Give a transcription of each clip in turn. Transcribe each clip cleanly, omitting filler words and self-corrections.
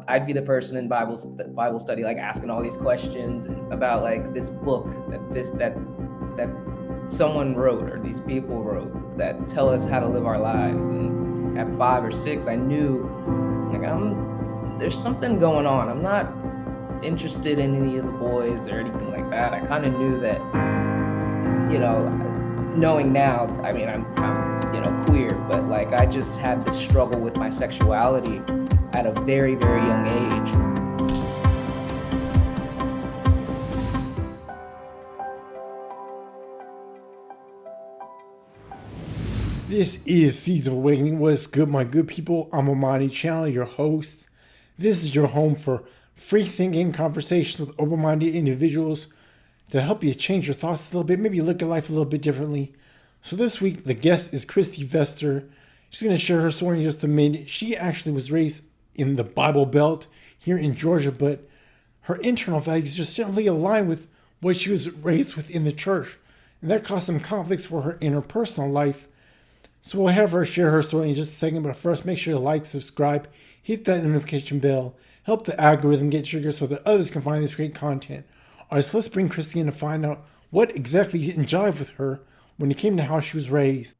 I'd be the person in Bible study, like asking all these questions about like this book that someone wrote or these people wrote that tell us how to live our lives. And at 5 or 6, I knew like there's something going on. I'm not interested in any of the boys or anything like that. I kind of knew that, knowing now, I mean, I'm queer, but like I just had this struggle with my sexuality at a very, very young age. This is Seeds of Awakening. What's good, my good people? I'm Amani Channel, your host. This is your home for free thinking conversations with open-minded individuals to help you change your thoughts a little bit, maybe look at life a little bit differently. So this week, the guest is Kristi Vester. She's going to share her story in just a minute. She actually was raised in the Bible Belt here in Georgia, but her internal values just simply align with what she was raised with in the church. And that caused some conflicts for her in her personal life. So we'll have her share her story in just a second, but first make sure to like, subscribe, hit that notification bell, help the algorithm get triggered so that others can find this great content. Alright, so let's bring Kristi in to find out what exactly didn't jive with her when it came to how she was raised.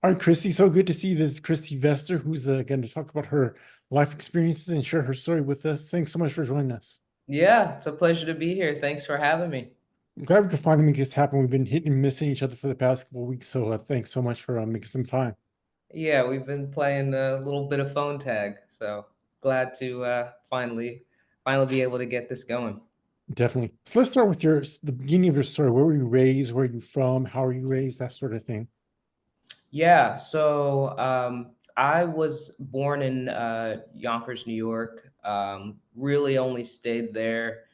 Alright, Kristi, so good to see you. This is Kristi Vester, who's going to talk about her life experiences and share her story with us. Thanks so much for joining us. Yeah, it's a pleasure to be here. Thanks for having me. I'm glad we could finally make this happen. We've been hitting and missing each other for the past couple of weeks, so thanks so much for making some time. Yeah, we've been playing a little bit of phone tag, so glad to finally be able to get this going. Definitely. So let's start with the beginning of your story. Where were you raised? Where are you from? How were you raised? That sort of thing. Yeah, so I was born in Yonkers, New York. Really only stayed there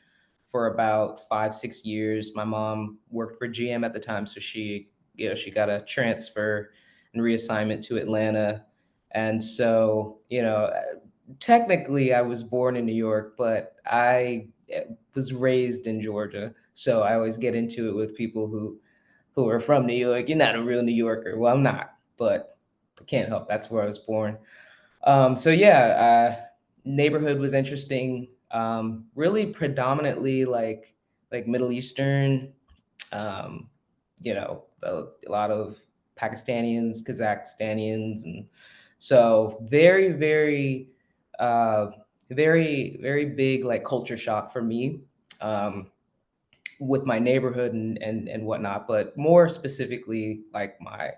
for about 5, 6 years. My mom worked for GM at the time, so she got a transfer and reassignment to Atlanta, and so technically I was born in New York, but I was raised in Georgia. So I always get into it with people who are from New York. You're not a real New Yorker. Well, I'm not, but I can't help. That's where I was born. So yeah, neighborhood was interesting. Really predominantly like Middle Eastern. Um, a lot of Pakistanians, Kazakhstanians, and so very, very, uh, very, very big like culture shock for me. Um, with my neighborhood and whatnot, but more specifically, like my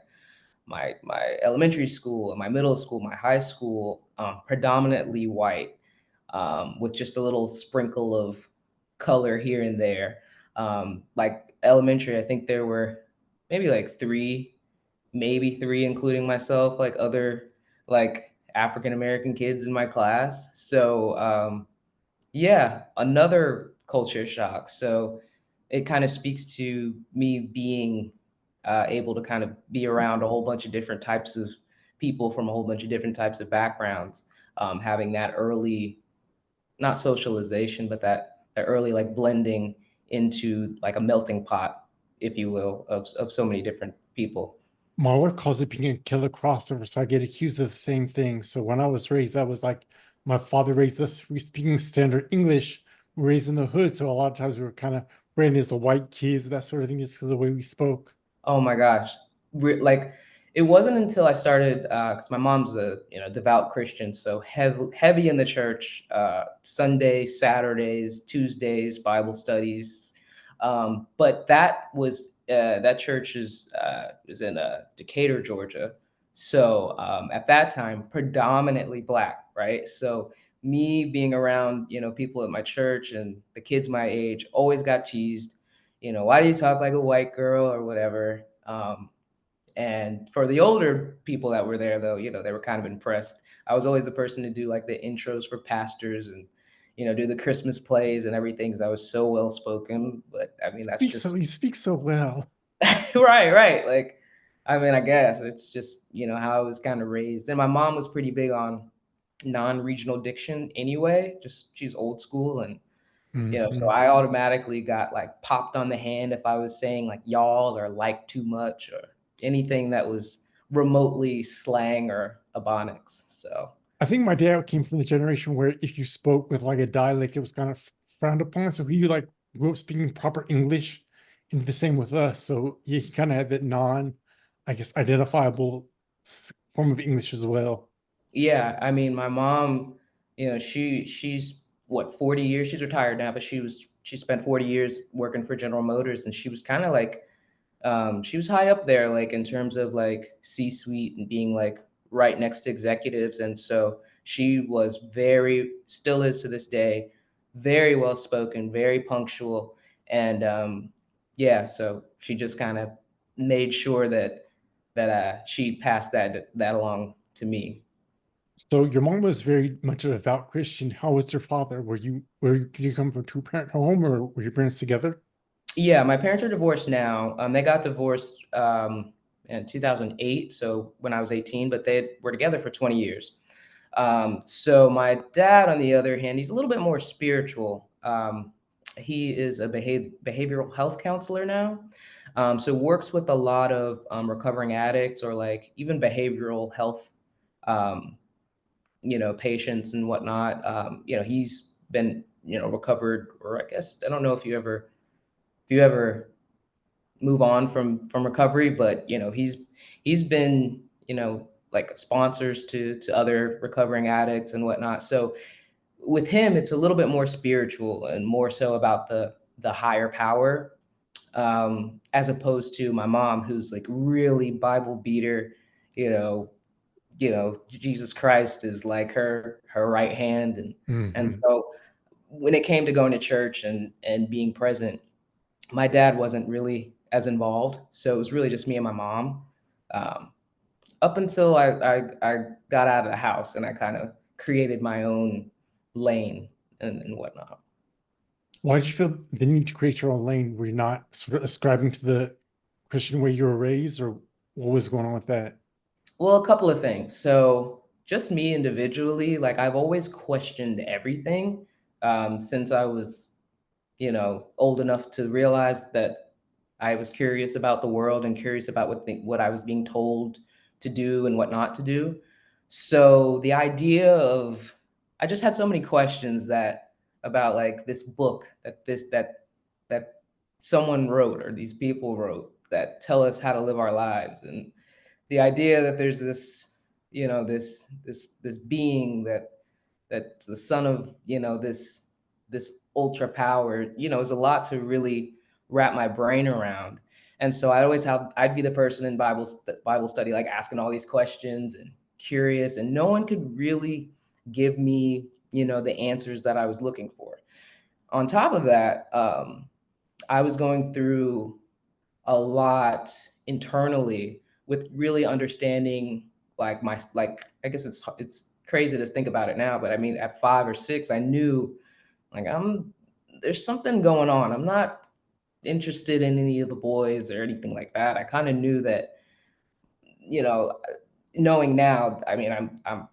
elementary school and my middle school, my high school, predominantly white, with just a little sprinkle of color here and there. Like elementary, I think there were maybe like three, maybe three, including myself, like other like African American kids in my class. So yeah, another culture shock. So it kind of speaks to me being able to kind of be around a whole bunch of different types of people from a whole bunch of different types of backgrounds, having that early, not socialization, but that early like blending into like a melting pot, if you will, of so many different people. My work calls it being a killer crossover, so I get accused of the same thing. So when I was raised, I was like, my father raised us, we speaking standard English, we were raised in the hood, so a lot of times we were kind of branded as the white kids, that sort of thing, just because of the way we spoke. Oh my gosh. Like it wasn't until I started, because my mom's a devout Christian, so heavy in the church. Sundays, Saturdays, Tuesdays, Bible studies. But that church is in Decatur, Georgia. So at that time, predominantly black, right? So me being around people at my church and the kids my age always got teased. Why do you talk like a white girl or whatever? And for the older people that were there, though, they were kind of impressed. I was always the person to do like the intros for pastors and, do the Christmas plays and everything because I was so well spoken. But I mean, that's just You speak so well. right, right. Like, I mean, I guess it's just, how I was kind of raised. And my mom was pretty big on non-regional diction anyway. Just she's old school and so Hmm. I automatically got like popped on the hand if I was saying like y'all or like too much or anything that was remotely slang or ebonics. So I think my dad came from the generation where if you spoke with like a dialect, it was kind of frowned upon. So he like grew up speaking proper English, and the same with us. So yeah, he kind of had that I guess, identifiable form of English as well. Yeah, I mean, my mom, she's what, 40 years, she's retired now, but she spent 40 years working for General Motors, and she was kind of like, she was high up there, like in terms of like C-suite and being like right next to executives. And so she was still is to this day, very well spoken, very punctual. And yeah, so she just kind of made sure that she passed that along to me. So your mom was very much a devout Christian. How was your father? Did you come from a two-parent home, or were your parents together? Yeah, my parents are divorced now. They got divorced in 2008, so when I was 18, but they were together for 20 years. So my dad, on the other hand, he's a little bit more spiritual. He is a behavioral health counselor now. So works with a lot of recovering addicts or like even behavioral health, um, patients and whatnot. He's been, recovered, or I guess, I don't know if you ever move on from recovery, but he's been, like sponsors to other recovering addicts and whatnot. So with him, it's a little bit more spiritual and more so about the higher power, as opposed to my mom, who's like really Bible beater. You know, Jesus Christ is like her right hand, and Hmm. so when it came to going to church and being present, my dad wasn't really as involved, so it was really just me and my mom, um, up until I got out of the house and I kind of created my own lane and whatnot. Why did you feel the need to create your own lane? Were you not sort of ascribing to the Christian way you were raised, or what was going on with that? Well, a couple of things. So just me individually, like I've always questioned everything, since I was, old enough to realize that I was curious about the world and curious about what I was being told to do and what not to do. So the idea of I just had so many questions that about like this book that someone wrote or these people wrote that tell us how to live our lives, and the idea that there's this, this being that's the son of, this ultra power, is a lot to really wrap my brain around. And so I'd be the person in Bible study, like asking all these questions and curious, and no one could really give me, the answers that I was looking for. On top of that, I was going through a lot internally with really understanding like I guess it's crazy to think about it now, but I mean at 5 or 6 I knew like there's something going on. I'm not interested in any of the boys or anything like that. I kind of knew that, you know, knowing now, I mean, I'm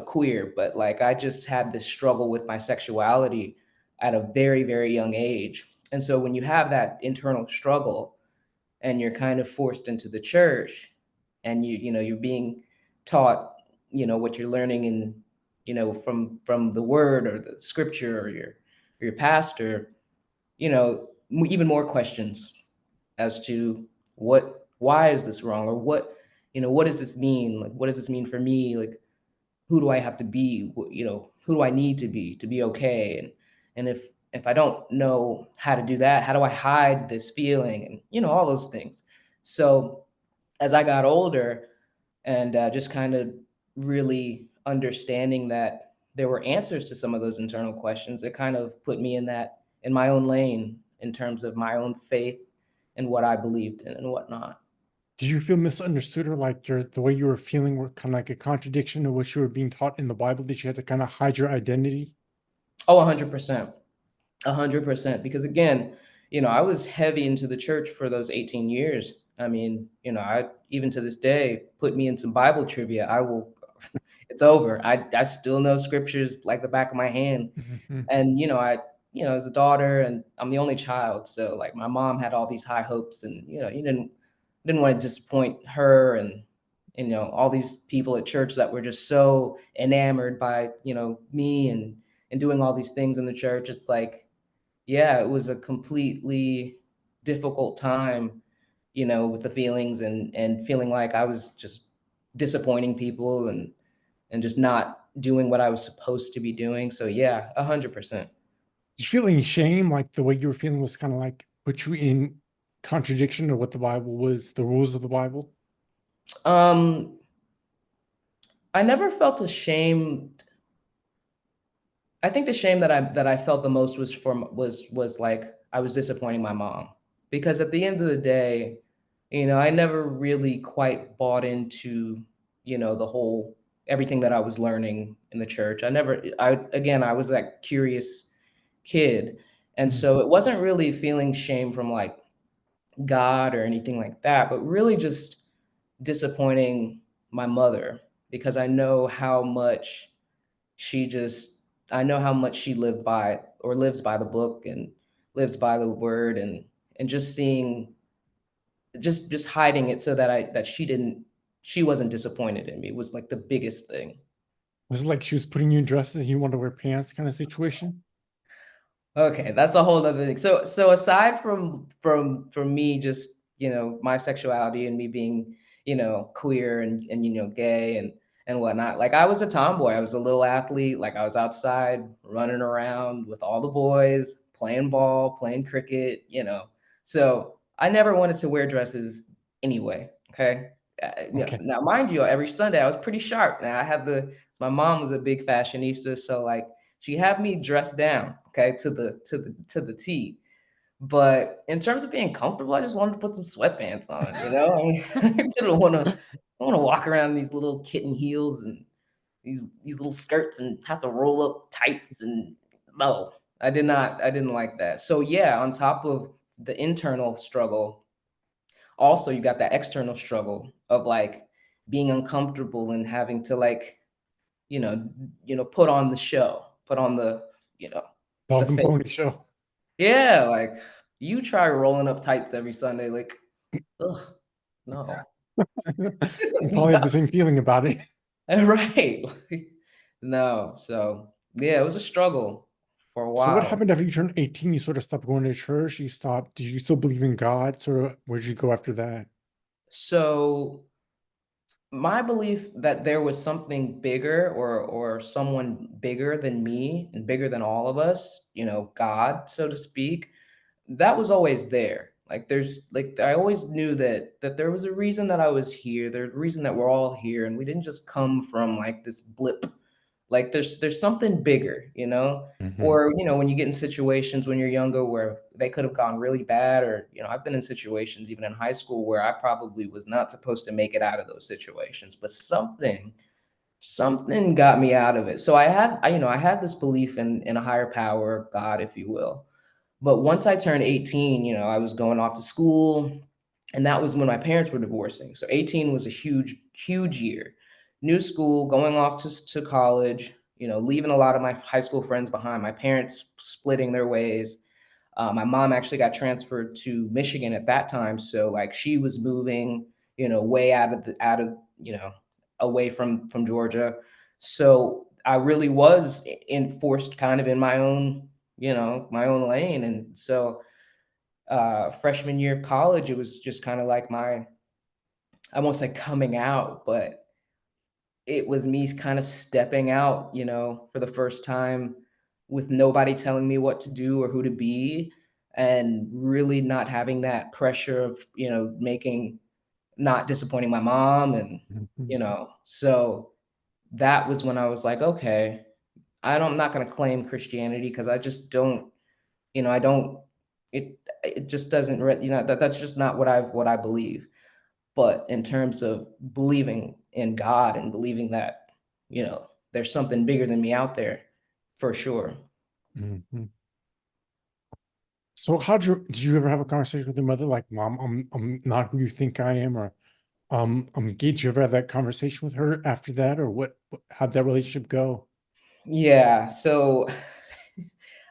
queer, but like I just had this struggle with my sexuality at a very, very young age. And so when you have that internal struggle and you're kind of forced into the church and you're being taught, what you're learning in, from the word or the scripture or your pastor, even more questions as to why is this wrong, or what does this mean? Like, what does this mean for me? Like, who do I have to be? Who do I need to be okay? And if I don't know how to do that, how do I hide this feeling? And all those things. So as I got older and just kind of really understanding that there were answers to some of those internal questions, it kind of put me in my own lane in terms of my own faith and what I believed in and whatnot. Did you feel misunderstood, or like the way you were feeling were kind of like a contradiction to what you were being taught in the Bible, that you had to kind of hide your identity? Oh, 100%. 100%. Because again, I was heavy into the church for those 18 years. I mean, I even to this day, put me in some Bible trivia. I will, it's over. I still know scriptures like the back of my hand. Mhm. And, as a daughter and I'm the only child. So like my mom had all these high hopes and, you didn't want to disappoint her all these people at church that were just so enamored by, me and doing all these things in the church. It's like, yeah, it was a completely difficult time, with the feelings and feeling like I was just disappointing people and just not doing what I was supposed to be doing. So yeah, 100%. Did you feel any shame, like the way you were feeling was kind of like put you in contradiction to what the Bible was, the rules of the Bible? Um, I never felt ashamed. I think the shame that I felt the most was like I was disappointing my mom, because at the end of the day, I never really quite bought into, the whole everything that I was learning in the church. I was that curious kid. And Mhm. so it wasn't really feeling shame from like God or anything like that, but really just disappointing my mother, because she just I know how much she lived by or lives by the book and lives by the word, and just seeing just hiding it so that she wasn't disappointed in me was like the biggest thing. Was it like she was putting you in dresses and you wanted to wear pants kind of situation? Okay, that's a whole other thing. So aside from me, just, my sexuality and me being, queer and gay and whatnot, like I was a tomboy. I was a little athlete. Like I was outside running around with all the boys, playing ball, playing cricket, So I never wanted to wear dresses anyway. Okay. Okay. Now, mind you, every Sunday I was pretty sharp. Now I had my mom was a big fashionista, so like she had me dressed down, okay, to the T. But in terms of being comfortable, I just wanted to put some sweatpants on, you know? I don't wanna walk around in these little kitten heels and these little skirts and have to roll up tights, and no, I didn't like that. So yeah, on top of the internal struggle, also you got that external struggle of like being uncomfortable and having to like, you know, put on the show, put on you know, the Dog and face. pony show. Yeah, like you try rolling up tights every Sunday, like, ugh, no. We probably have the same feeling about it. Right. Like, no. So yeah, it was a struggle for a So what while. happened after you turned 18? You sort of stopped going to church. You stopped. Did you still believe in God? Sort of, where'd you go after that? So my belief that there was something bigger or someone bigger than me and bigger than all of us, God, so to speak, that was always there. Like there's like I always knew that there was a reason that I was here. There's a reason that we're all here and we didn't just come from like this blip. Like there's something bigger, Hmm. Or, when you get in situations when you're younger where they could have gone really bad, or, I've been in situations even in high school where I probably was not supposed to make it out of those situations, but something got me out of it. So I had this belief in a higher power, God, if you will. But once I turned 18, I was going off to school, and that was when my parents were divorcing. So 18 was a huge, huge year. New school, going off to college, leaving a lot of my high school friends behind, my parents splitting their ways. My mom actually got transferred to Michigan at that time, so like she was moving, way out of away from Georgia. So I really was enforced kind of in my own, my own lane, and so freshman year of college, it was just kind of like I won't say coming out, but it was me kind of stepping out, for the first time with nobody telling me what to do or who to be, and really not having that pressure of, not disappointing my mom. And, Hmm. so that was when I was like, okay, I'm not going to claim Christianity because I just don't, I don't, it just doesn't, that's just not what I believe. But in terms of believing in God and believing that, there's something bigger than me out there, for sure. Hmm. So did you ever have a conversation with your mother like, Mom, I'm not who you think I am, or I'm gay? Did you ever have that conversation with her after that, or how'd that relationship go? Yeah, so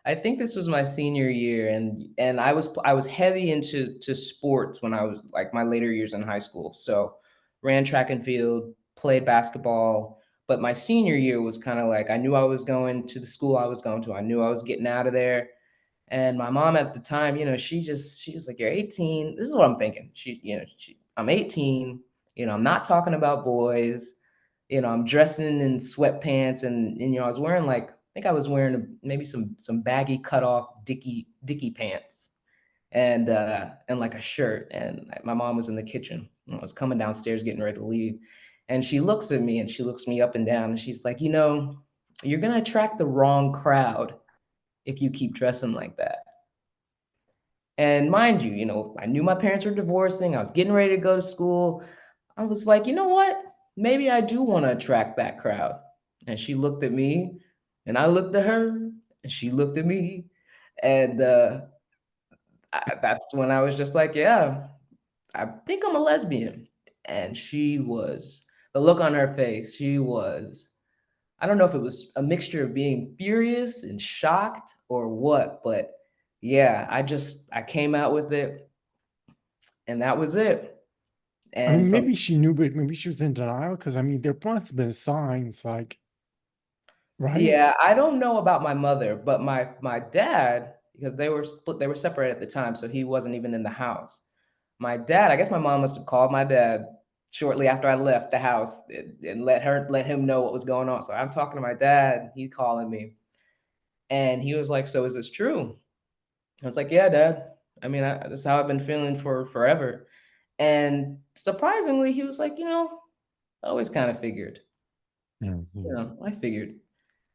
I think this was my senior year, and I was heavy into sports when I was like my later years in high school. So ran track and field, played basketball. But my senior year was kind of like I knew I was going to the school I was going to. I knew I was getting out of there. And my mom at the time, she was like, "You're 18." This is what I'm thinking. I'm 18. I'm not talking about boys. I'm dressing in sweatpants and I was wearing like I think I was wearing maybe some baggy cut off dicky pants and like a shirt. And my mom was in the kitchen. I was coming downstairs getting ready to leave. And she looks at me and she looks me up and down and she's like, you're gonna attract the wrong crowd if you keep dressing like that. And mind you, I knew my parents were divorcing. I was getting ready to go to school. I was like, you know what? Maybe I do want to attract that crowd. And she looked at me, and I looked at her, and she looked at me. And that's when I was just like, yeah, I think I'm a lesbian. And the look on her face, I don't know if it was a mixture of being furious and shocked or what, but yeah, I came out with it and that was it. I mean, And from maybe she knew, but maybe she was in denial because I mean, there must have been signs, like, right? Yeah, I don't know about my mother, but my dad, because they were separated at the time, so he wasn't even in the house. My dad, I guess my mom must have called my dad shortly after I left the house and let him know what was going on. So I'm talking to my dad, he's calling me, and he was like, "So is this true?" I was like, "Yeah, dad. I mean, that's how I've been feeling for forever." And surprisingly, he was like, I always kind of figured. Mhm. I figured.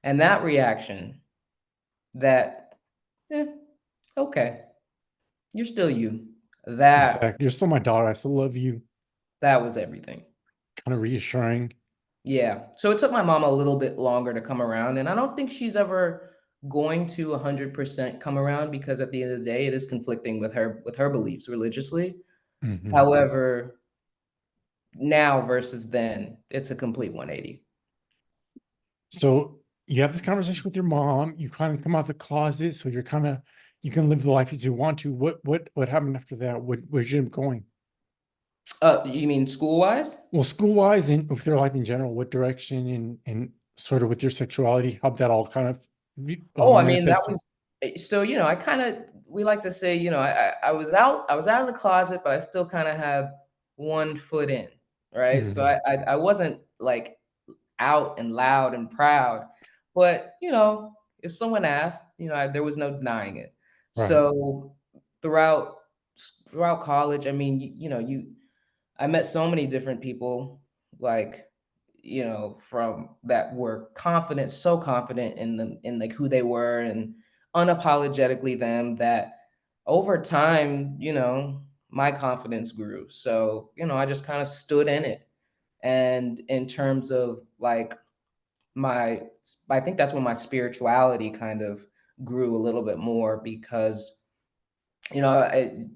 And that reaction, that, eh, okay, you're still you. That Exactly. You're still my daughter. I still love you. that was everything. Kind of reassuring. Yeah. So it took my mom a little bit longer to come around, and I don't think she's ever going to 100% come around because at the end of the day, it is conflicting with her beliefs religiously. Hmm. However, now versus then, it's a complete 180. So you have this conversation with your mom. You kind of come out the closet, so you can live the life as you want to. What happened after that? Where'd you end up going? You mean school-wise? Well, school wise and with your life in general, what direction and sort of with your sexuality, how'd that all kind of Oh, I mean, that manifested? was so, I kinda we like to say, I was out of the closet, but I still kinda had one foot in, right? So Mhm. I wasn't, like, out and loud and proud, but, if someone asked, there was no denying it. Right. So, throughout throughout college, I mean, I met so many different people, like, from that were confident, so confident in like who they were and unapologetically them that over time, my confidence grew. So, I just kind of stood in it. And in terms of like my, I think that's when my spirituality kind of grew a little bit more because, you know, I,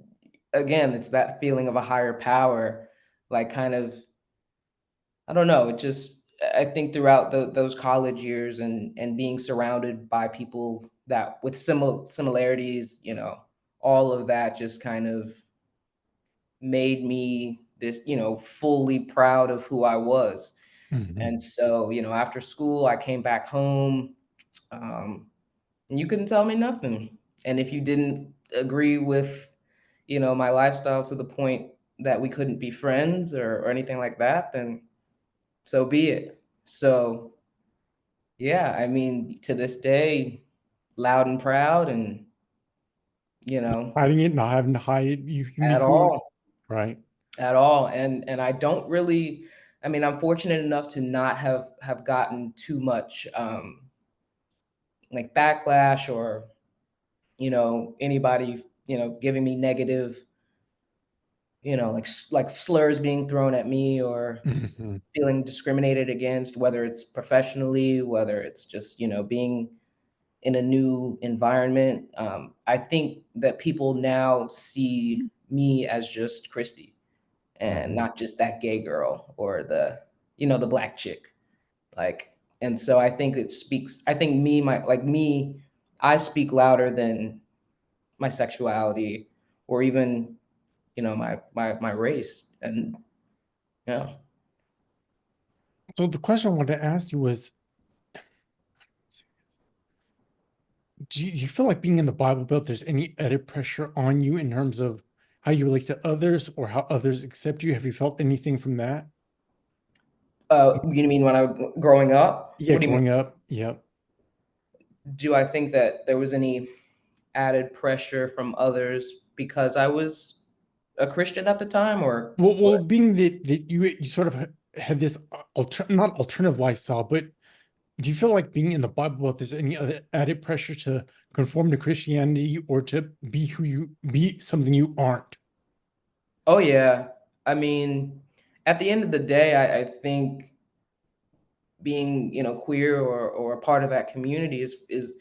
again, it's that feeling of a higher power, like kind of I don't know, it just I think throughout those college years and being surrounded by people that with similarities, all of that just kind of made me this, fully proud of who I was. Mhm. And so, after school, I came back home, um, and you couldn't tell me nothing. And if you didn't agree with, my lifestyle to the point that we couldn't be friends or anything like that, then so be it. So, yeah, I mean, to this day, loud and proud and, you know, Hiding it, not having to hide it, you can be at who all, right. at all. And I don't really I mean, I'm fortunate enough to not have gotten too much like backlash or, anybody, giving me negative, like like slurs being thrown at me or Mhm. feeling discriminated against, whether it's professionally, whether it's just, being in a new environment. I think that people now see me as just Kristi and Mhm. not just that gay girl or the black chick. Like, and so I think I think me, I speak louder than my sexuality or even, my race. And Yeah. So the question I wanted to ask you was, do you feel like being in the Bible Belt, there's any added pressure on you in terms of how you relate to others or how others accept you? Have you felt anything from that? You mean when growing up? Yeah, What do you mean? growing up. Yep. Do I think that there was any added pressure from others because I was a Christian at the time, or Well, what? being that you sort of had this not alternative lifestyle, but do you feel like being in the Bible Belt, there's any other added pressure to conform to Christianity or to be something you aren't? Oh yeah. I mean, at the end of the day, I think being, queer or a part of that community is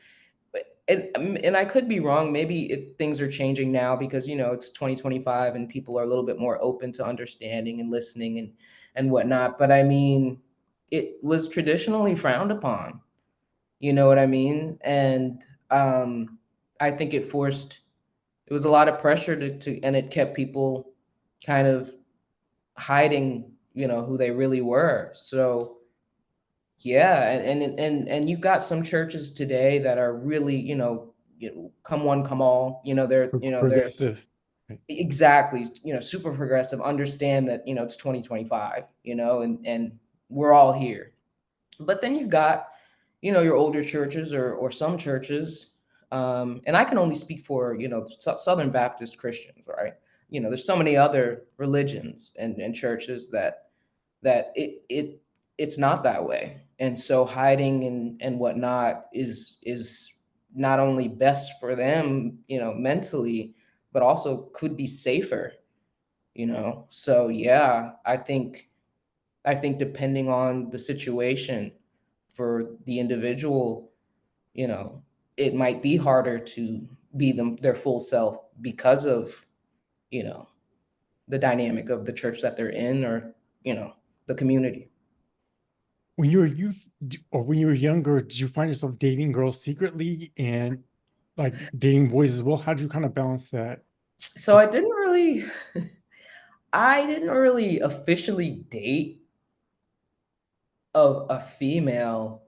and I could be wrong. Maybe things are changing now because it's 2025 and people are a little bit more open to understanding and listening and whatnot. But I mean, it was traditionally frowned upon. You know what I mean? And um, I think it was a lot of pressure and it kept people kind of hiding, who they really were. So yeah, and you've got some churches today that are really, come one, come all. They're Progressive. Right. exactly, super progressive. Understand that it's 2025, and we're all here. But then you've got, your older churches or some churches, and I can only speak for Southern Baptist Christians, right? There's so many other religions and churches that it's not that way, and so hiding and whatnot is not only best for them, mentally, but also could be safer. So yeah, I think depending on the situation for the individual, you know, it might be harder to be their full self because of, you know, the dynamic of the church that they're in, or, the community. When you were youth or when you were younger, did you find yourself dating girls secretly and like dating boys as well? How do you kind of balance that? So I Just didn't really I didn't really officially date a female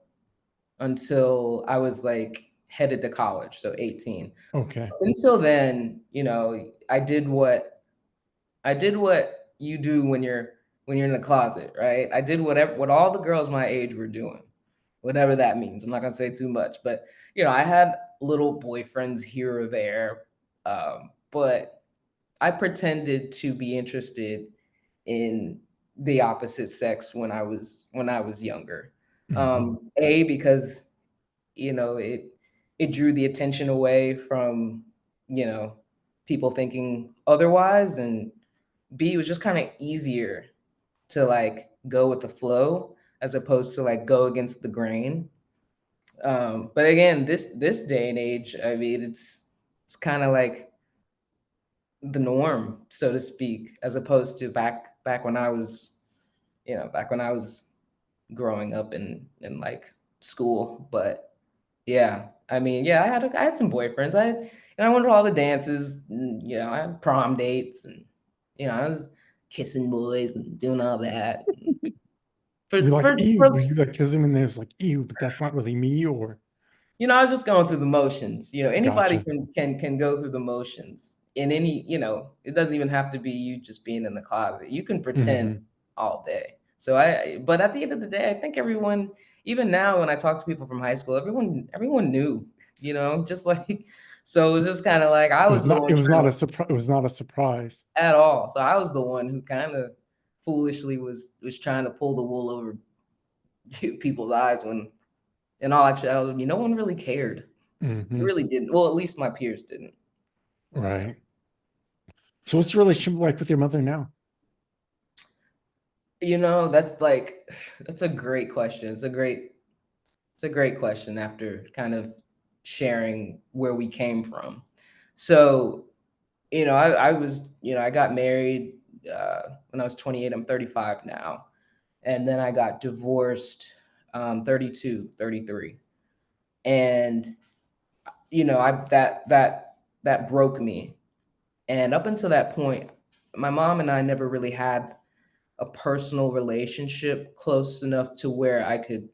until I was like headed to college, so 18. okay. Until then, I did what you do when you're in the closet, right? I did what all the girls my age were doing, whatever that means. I'm not gonna say too much, but I had little boyfriends here or there, but I pretended to be interested in the opposite sex when I was younger. Hmm. Because it drew the attention away from you know people thinking otherwise, and B, it was just kind of easier to like go with the flow as opposed to like go against the grain. But again, this day and age, I mean, it's kind of like the norm, so to speak, as opposed to back when I was, back when I was growing up in like school. But yeah, I mean, yeah, I had some boyfriends. I went to all the dances, and, I had prom dates, and I was kissing boys and doing all that. You're like, ew, For were you like kissing him and there's like, ew, but that's not really me, or I was just going through the motions. Anybody gotcha. can go through the motions in any. It doesn't even have to be you just being in the closet. You can pretend Hmm. all day. But at the end of the day, I think everyone, even now when I talk to people from high school, everyone knew, just like, so it was just kind of like I was the one It was trying not to a surprise. It was not a surprise. at all. So I was the one who kind of foolishly was trying to pull the wool over people's eyes when, in all actuality, no one really cared. They Hmm. really didn't. Well, at least my peers didn't. Right. So what's your relationship like with your mother now? That's like that's a great question. It's a great question after kind of sharing where we came from. So, I got married when I was 28. I'm 35 now. And then I got divorced 32, 33. And I that broke me. And up until that point, my mom and I never really had a personal relationship close enough to where I could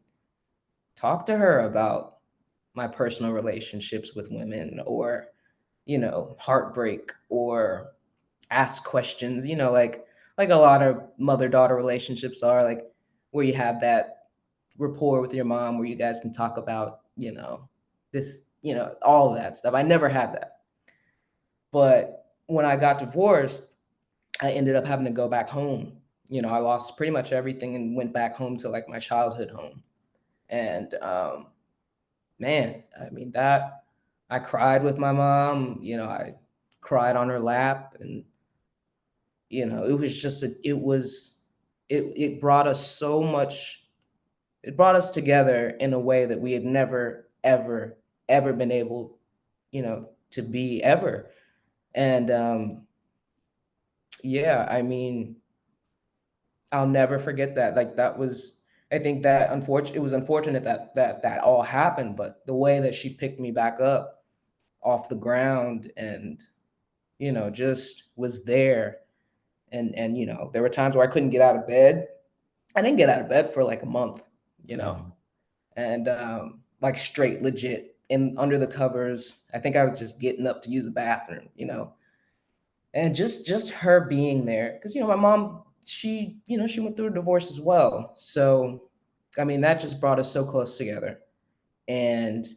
talk to her about my personal relationships with women, or, heartbreak, or ask questions, like a lot of mother-daughter relationships are, like, where you have that rapport with your mom where you guys can talk about, this, all of that stuff. I never had that. But when I got divorced, I ended up having to go back home. I lost pretty much everything and went back home to like my childhood home. And man, I mean, that I cried with my mom, I cried on her lap, and it was just it brought us so much. It brought us together in a way that we had never ever ever been able, to be ever. And yeah, I mean, I'll never forget that. Like, that was, I think that it was unfortunate that all happened, but the way that she picked me back up off the ground, and just was there. And there were times where I couldn't get out of bed. I didn't get out of bed for like a month, you know, Mm. and like straight legit in under the covers. I think I was just getting up to use the bathroom, and just her being there, because my mom, she went through a divorce as well. So I mean, that just brought us so close together. And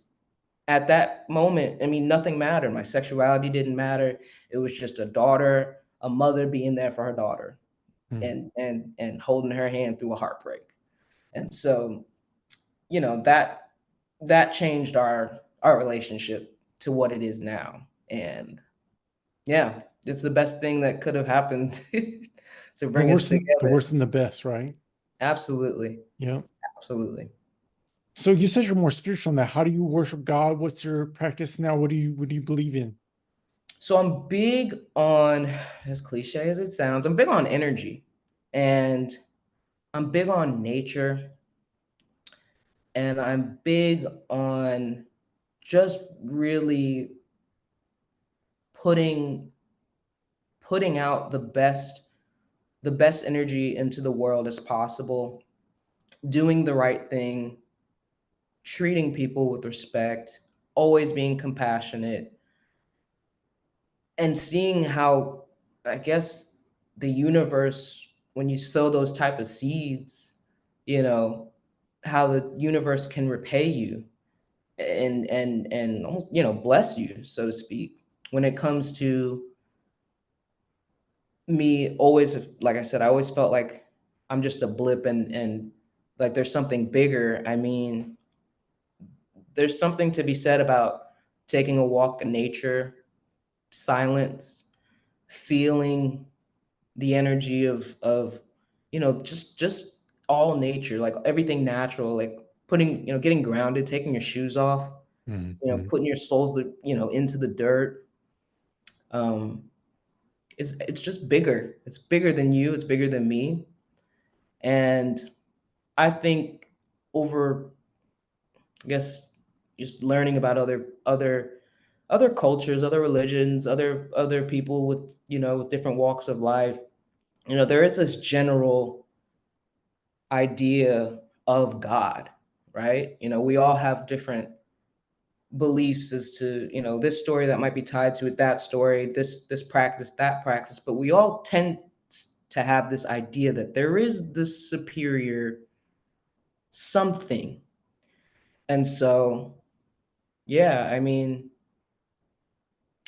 at that moment, I mean, nothing mattered. My sexuality didn't matter. It was just a mother being there for her daughter, Mm. and holding her hand through a heartbreak. And so, that changed our relationship to what it is now. And yeah, it's the best thing that could have happened to The bring us worst, the together. worst and the best, right? Absolutely. Yeah. Absolutely. So you said you're more spiritual now. How do you worship God? What's your practice now? What do you believe in? So I'm big on, as cliche as it sounds, I'm big on energy, and I'm big on nature, and I'm big on just really putting putting out the best energy into the world as possible, doing the right thing, treating people with respect, always being compassionate, and seeing how, I guess, the universe, when you sow those type of seeds, you know, how the universe can repay you, and almost, bless you, so to speak, when it comes to me. Always, like I said, I always felt like I'm just a blip, and like there's something bigger. I mean, there's something to be said about taking a walk in nature, silence, feeling the energy of just all nature, like everything natural, like putting, getting grounded, taking your shoes off, Mhm. putting your soles, into the dirt. Um, it's just bigger. It's bigger than you. It's bigger than me. And I think over, I guess, just learning about other cultures, other religions, other people with, with different walks of life, there is this general idea of God, right? We all have different beliefs as to, this story that might be tied to it, that story, this practice, that practice, but we all tend to have this idea that there is this superior something. And so, yeah, I mean,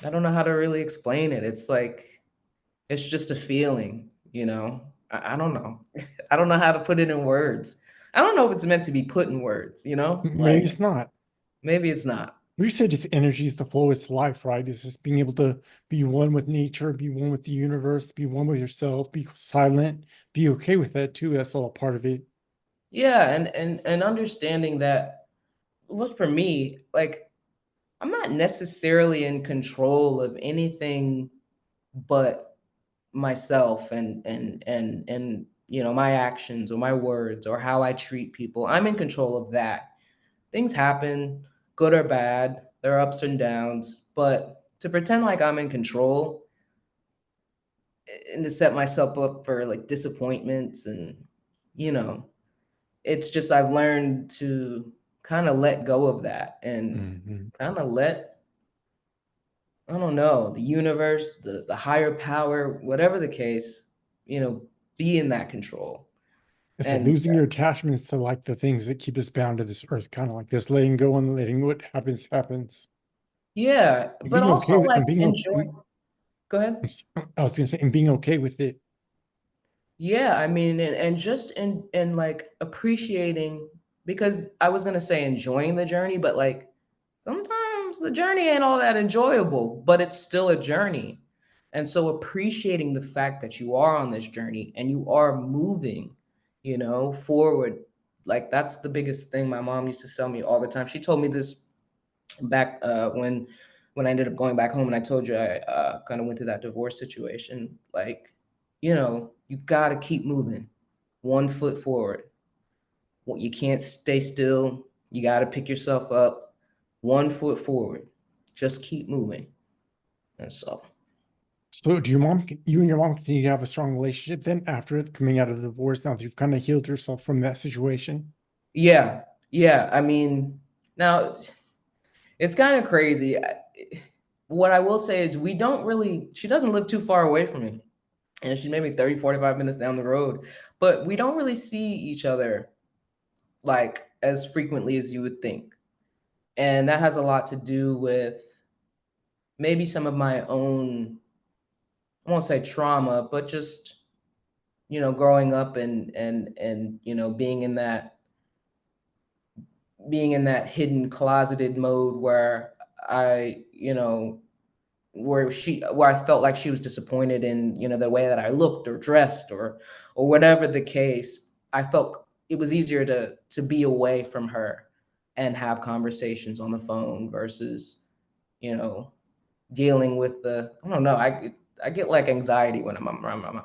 I don't know how to really explain it. It's like, it's just a feeling, I don't know. I don't know how to put it in words. I don't know if it's meant to be put in words, Maybe like, it's not. maybe it's not. We said it's energy is the flow, it's life, right? It's just being able to be one with nature, be one with the universe, be one with yourself, be silent, be okay with that too. That's all a part of it. Yeah, and understanding that, well, for me, like, I'm not necessarily in control of anything but myself, and my actions or my words or how I treat people. I'm in control of that. Things happen, good or bad, there are ups and downs, but to pretend like I'm in control, and to set myself up for like disappointments. And you know, it's just I've learned to kind of let go of that and Hmm. kind of let, I don't know, the universe, the higher power, whatever the case, you know, be in that control. It's like And losing your attachments to like the things that keep us bound to this earth, kind of like this letting go and letting what happens happens. yeah, And but being also okay with like and being enjoy. okay. Go ahead. I was gonna say, and being okay with it. Yeah, I mean, and just and like appreciating, because I was gonna say enjoying the journey, but like sometimes the journey ain't all that enjoyable, but it's still a journey. And so appreciating the fact that you are on this journey and you are moving, you know, forward. Like that's the biggest thing my mom used to tell me all the time. She told me this back when I ended up going back home, and I told you I kind of went through that divorce situation. Like, you know, you got to keep moving, one foot forward. Well, you can't stay still. You got to pick yourself up, one foot forward. Just keep moving. And so, So, you and your mom continue to have a strong relationship then after coming out of the divorce? Now that you've kind of healed yourself from that situation. yeah, yeah. I mean, now it's kind of crazy. What I will say is we don't really. She doesn't live too far away from me, and she's maybe 30, 45 minutes down the road, but we don't really see each other like as frequently as you would think. And that has a lot to do with maybe some of my own, I won't say trauma, but just, you know, growing up and you know, being in that hidden closeted mode where I, you know, where I felt like she was disappointed in, you know, the way that I looked or dressed or whatever the case. I felt it was easier to be away from her and have conversations on the phone versus, you know, dealing with the, I don't know, I get like anxiety when I'm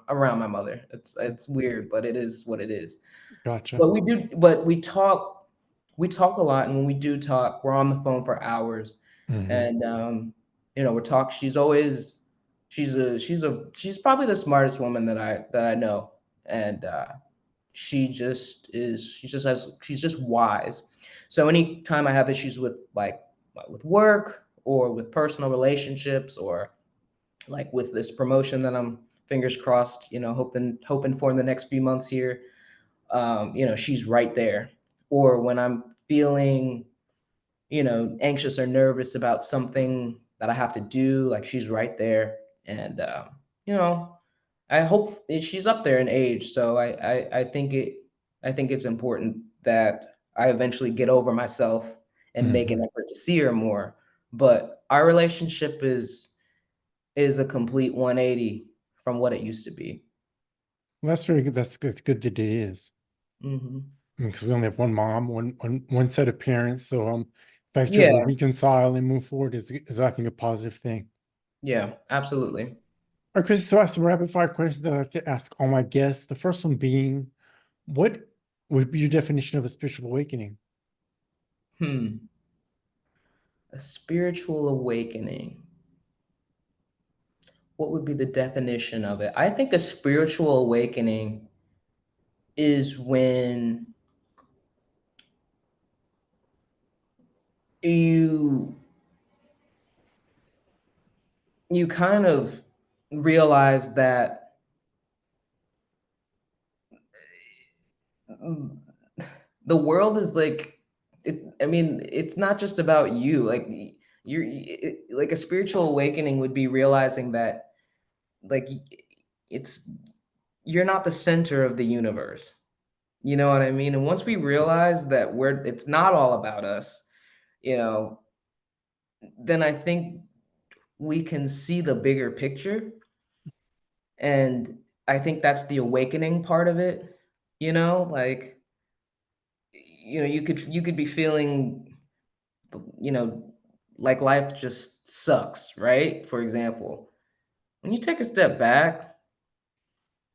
around my mother. It's weird, but it is what it is. Gotcha. But we talk a lot, and when we do talk, we're on the phone for hours. Hmm. And you know, we're talk she's always she's probably the smartest woman that I know. And she's just wise. So anytime I have issues with like with work or with personal relationships or like with this promotion that I'm fingers crossed, you know, hoping for in the next few months here, you know, she's right there. Or when I'm feeling, you know, anxious or nervous about something that I have to do, like she's right there. And you know, I hope she's up there in age, so I think it's important that I eventually get over myself and make an Hmm. effort to see her more. But our relationship is a complete 180 from what it used to be. Well, that's very good. That's good that it is. Hmm. Because we only have one mom, one set of parents. So the fact you're able to Yeah, reconcile and move forward is I think a positive thing. yeah, absolutely. All right, Chris, so I have some rapid fire questions that I like to ask all my guests. The first one being, what would be your definition of a spiritual awakening? Hmm. A spiritual awakening. What would be the definition of it? I think a spiritual awakening is when you you kind of realize that mm, the world is like I mean, it's not just about you. Like like a spiritual awakening would be realizing that like it's you're not the center of the universe. You know what I mean? And once we realize that it's not all about us, you know, then I think we can see the bigger picture. And I think that's the awakening part of it, you know, like, you know, you could be feeling, you know, like life just sucks, right? For example, when you take a step back,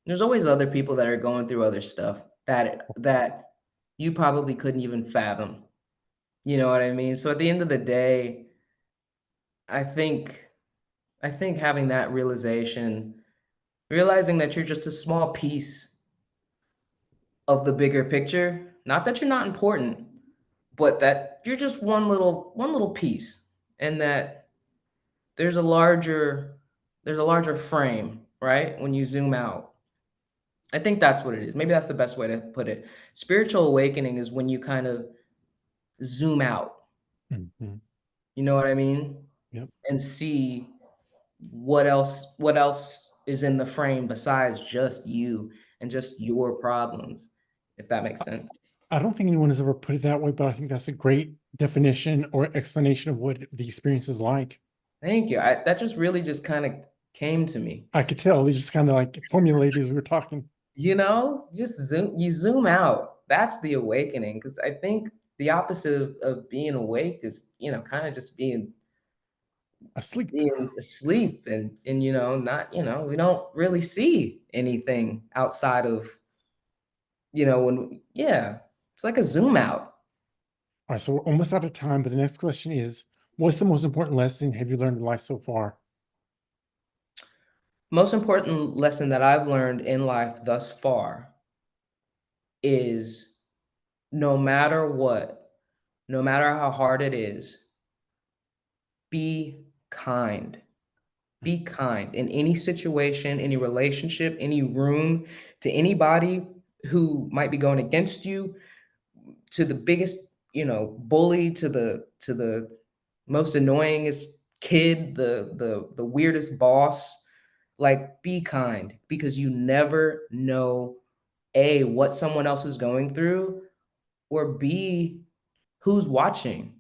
there's always other people that are going through other stuff that you probably couldn't even fathom. You know what I mean? So at the end of the day, I think I think having that realization realizing that you're just a small piece of the bigger picture. Not that you're not important, but that you're just one little piece, and that there's a larger there's a larger frame, right? When you zoom out. I think that's what it is. Maybe that's the best way to put it. Spiritual awakening is when you kind of zoom out, Mhm. you know what I mean? Yep. And see what else is in the frame besides just you and just your problems, if that makes sense. I don't think anyone has ever put it that way, but I think that's a great definition or explanation of what the experience is like. Thank you. That just really just kind of came to me. I could tell they just kind of like formulated as we were talking. Just zoom out. That's the awakening. Because I think the opposite of being awake is, kind of just Asleep. being asleep, and not, we don't really see anything outside of, when yeah, it's like a zoom out. All right, so we're almost out of time, but the next question is, what's the most important lesson have you learned in life so far? Most important lesson that I've learned in life thus far is no matter what, no matter how hard it is, be kind. Be kind in any situation, any relationship, any room, to anybody who might be going against you, to the biggest, bully, to the most annoyingest kid, the weirdest boss. Like, be kind, because you never know A, what someone else is going through, or B, who's watching.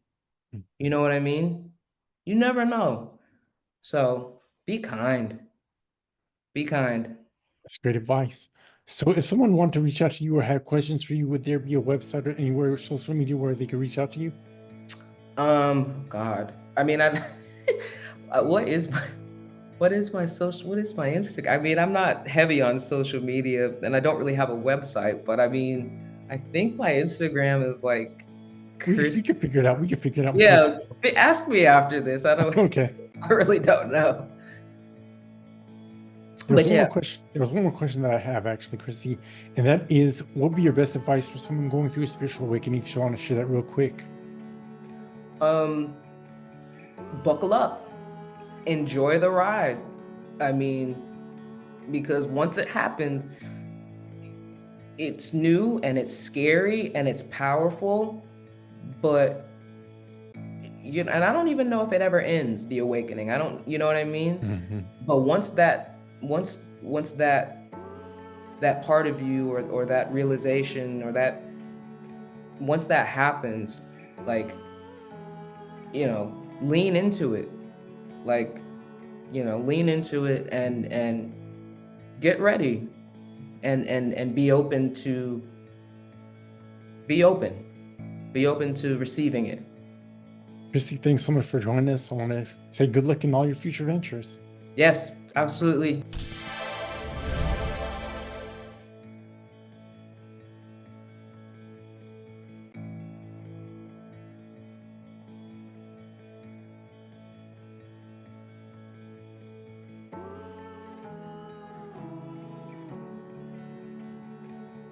You know what I mean? You never know. So be kind. Be kind. That's great advice. So if someone wanted to reach out to you or had questions for you, would there be a website or anywhere social media where they could reach out to you? God. I mean, I what is my what is my Instagram? I mean, I'm not heavy on social media and I don't really have a website, but I mean, I think my Instagram is like We Chris. could figure it out. We could figure it out in post. Yeah, ask me after this. I don't Okay. I really don't know. There's But one yeah, more question. There's one more question that I have actually, Christy, and that is, what would be your best advice for someone going through a spiritual awakening? If you want to share that real quick. um buckle up. Enjoy the ride. I mean, because once it happens, it's new and it's scary and it's powerful, but and I don't even know if it ever ends, the awakening. I don't, you know what I mean? Mhm. But once that part of you, or that realization, or that once that happens, like, lean into it. Like, lean into it, and get ready, and be open. Be open to receiving it. Christy, thanks so much for joining us. I want to say good luck in all your future ventures. Yes, absolutely.